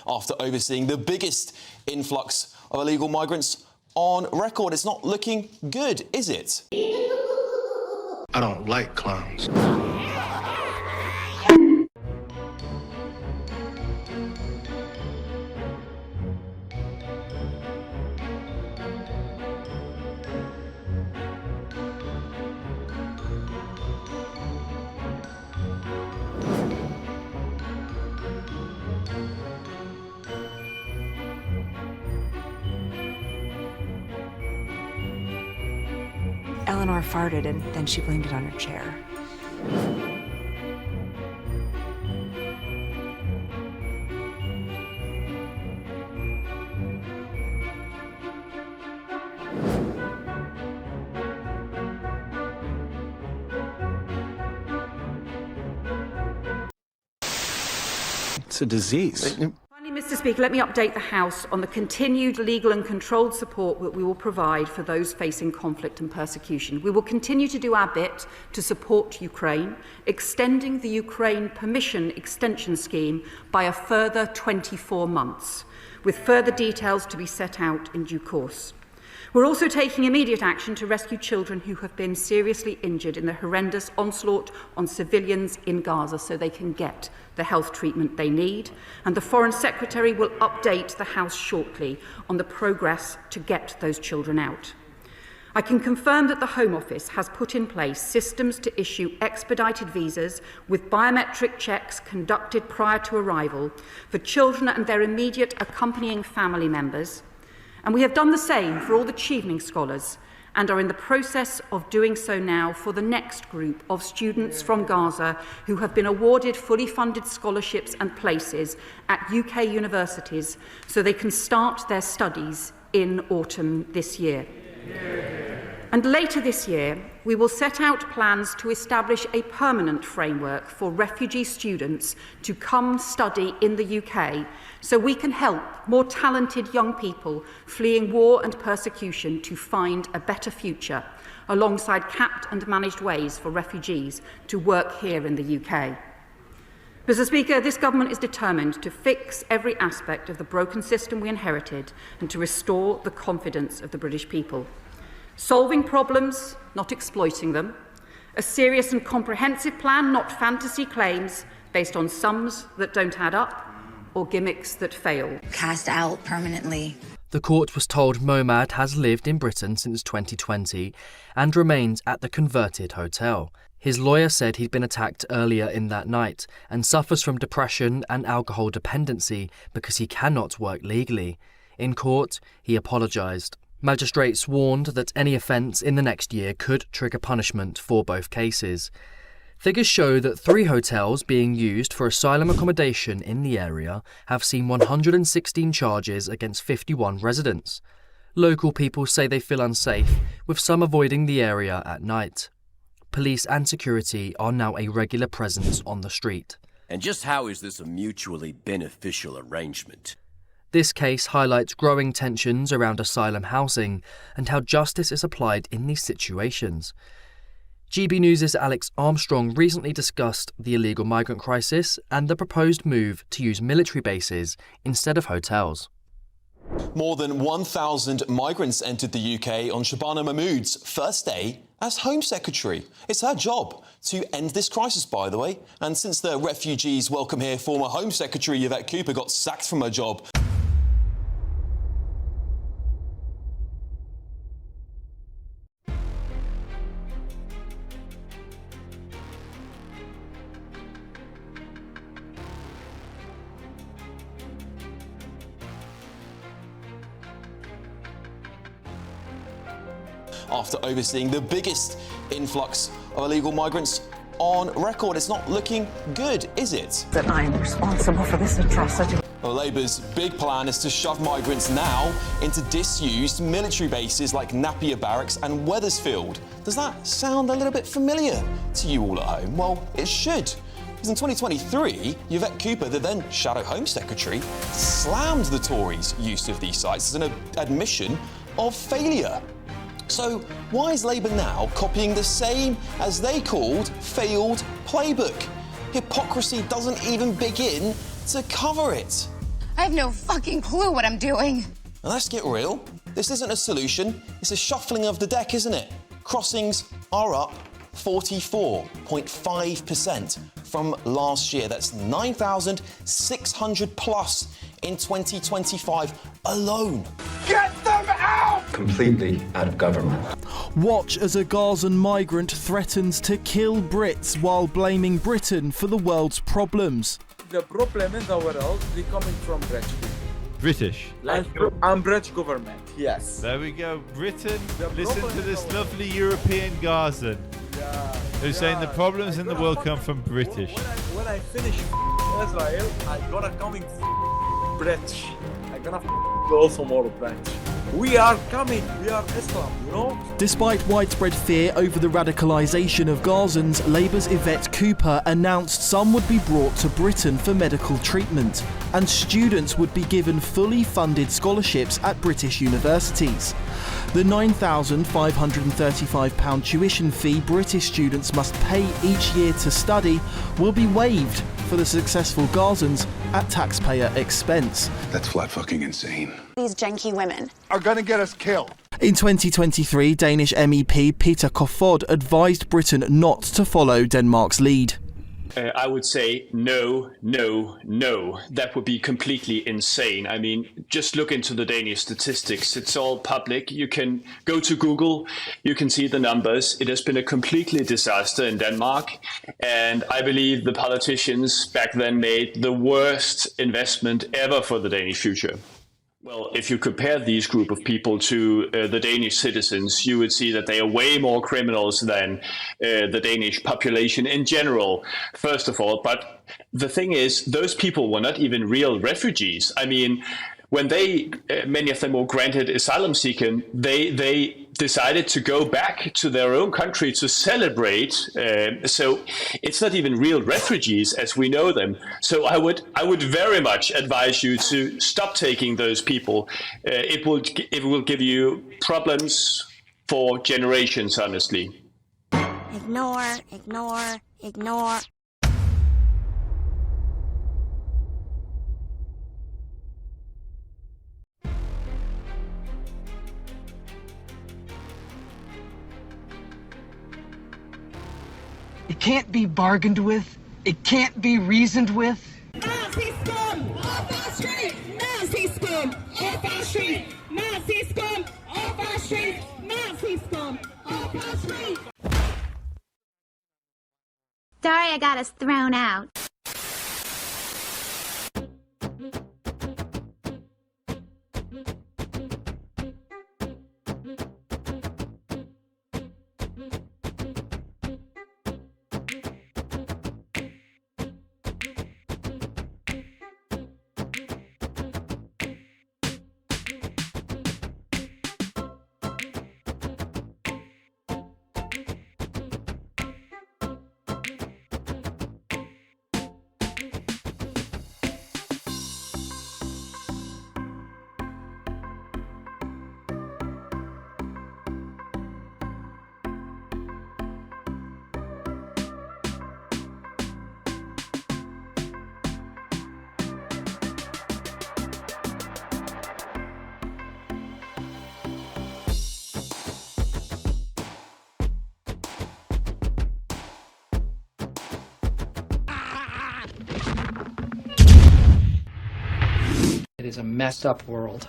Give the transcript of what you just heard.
after overseeing the biggest influx of illegal migrants on record. It's not looking good, is it? I don't like clowns. Eleanor farted and then she blamed it on her chair. It's a disease. Finally, Mr. Speaker, let me update the House on the continued legal and controlled support that we will provide for those facing conflict and persecution. We will continue to do our bit to support Ukraine, extending the Ukraine Permission Extension Scheme by a further 24 months, with further details to be set out in due course. We're also taking immediate action to rescue children who have been seriously injured in the horrendous onslaught on civilians in Gaza so they can get the health treatment they need. And the Foreign Secretary will update the House shortly on the progress to get those children out. I can confirm that the Home Office has put in place systems to issue expedited visas with biometric checks conducted prior to arrival for children and their immediate accompanying family members. And we have done the same for all the Chevening scholars and are in the process of doing so now for the next group of students from Gaza who have been awarded fully funded scholarships and places at UK universities so they can start their studies in autumn this year. And later this year, we will set out plans to establish a permanent framework for refugee students to come study in the UK so we can help more talented young people fleeing war and persecution to find a better future, alongside capped and managed ways for refugees to work here in the UK. Mr. Speaker, this government is determined to fix every aspect of the broken system we inherited and to restore the confidence of the British people. Solving problems, not exploiting them. A serious and comprehensive plan, not fantasy claims based on sums that don't add up or gimmicks that fail. Cast out permanently. The court was told Momad has lived in Britain since 2020 and remains at the converted hotel. His lawyer said he'd been attacked earlier in that night and suffers from depression and alcohol dependency because he cannot work legally. In court, he apologised. Magistrates warned that any offence in the next year could trigger punishment for both cases. Figures show that 3 hotels being used for asylum accommodation in the area have seen 116 charges against 51 residents. Local people say they feel unsafe, with some avoiding the area at night. Police and security are now a regular presence on the street. And just how is this a mutually beneficial arrangement? This case highlights growing tensions around asylum housing and how justice is applied in these situations. GB News' Alex Armstrong recently discussed the illegal migrant crisis and the proposed move to use military bases instead of hotels. More than 1,000 migrants entered the UK on Shabana Mahmood's first day as Home Secretary. It's her job to end this crisis, by the way. And since the refugees welcome here, former Home Secretary Yvette Cooper got sacked from her job. After overseeing the biggest influx of illegal migrants on record. It's not looking good, is it? That I'm responsible for this atrocity. Well, Labour's big plan is to shove migrants now into disused military bases like Napier Barracks and Wethersfield. Does that sound a little bit familiar to you all at home? Well, it should. Because in 2023, Yvette Cooper, the then Shadow Home Secretary, slammed the Tories' use of these sites as an admission of failure. So why is Labour now copying the same, as they called, failed playbook? Hypocrisy doesn't even begin to cover it. I have no fucking clue what I'm doing. And let's get real. This isn't a solution, it's a shuffling of the deck, isn't it? Crossings are up 44.5% from last year. That's 9,600 plus in 2025 alone. Get them out! Completely out of government. Watch as a Gazan migrant threatens to kill Brits while blaming Britain for the world's problems. The problem in the world, they're coming from British people. British. And British government, yes. There we go. Britain, listen to this lovely European Gazan who's saying the problems in the world come from British. When I finish Israel, I'm gonna coming British. I'm gonna also more British. We are coming. We are Islam, you know? Despite widespread fear over the radicalisation of Gazans, Labour's Yvette Cooper announced some would be brought to Britain for medical treatment, and students would be given fully funded scholarships at British universities. The £9,535 tuition fee British students must pay each year to study will be waived for the successful Gazans at taxpayer expense. That's flat fucking insane. These janky women Are gonna get us killed. In 2023, Danish MEP Peter Kofod advised Britain not to follow Denmark's lead. I would say no, no, no. That would be completely insane. I mean, just look into the Danish statistics. It's all public. You can go to Google. You can see the numbers. It has been a completely disaster in Denmark. And I believe the politicians back then made the worst investment ever for the Danish future. Well, if you compare these group of people to the Danish citizens, you would see that they are way more criminals than the Danish population in general, first of all. But the thing is, those people were not even real refugees. I mean, when many of them were granted asylum seeking, they decided to go back to their own country to celebrate. So it's not even real refugees as we know them. So I would very much advise you to stop taking those people. It will give you problems for generations, honestly. ignore, ignore, ignore. It can't be bargained with. It can't be reasoned with. Nazi scum off our street! Nazi scum off our street! Nazi scum off our street! Nazi scum off our street! Sorry I got us thrown out. It is a messed up world.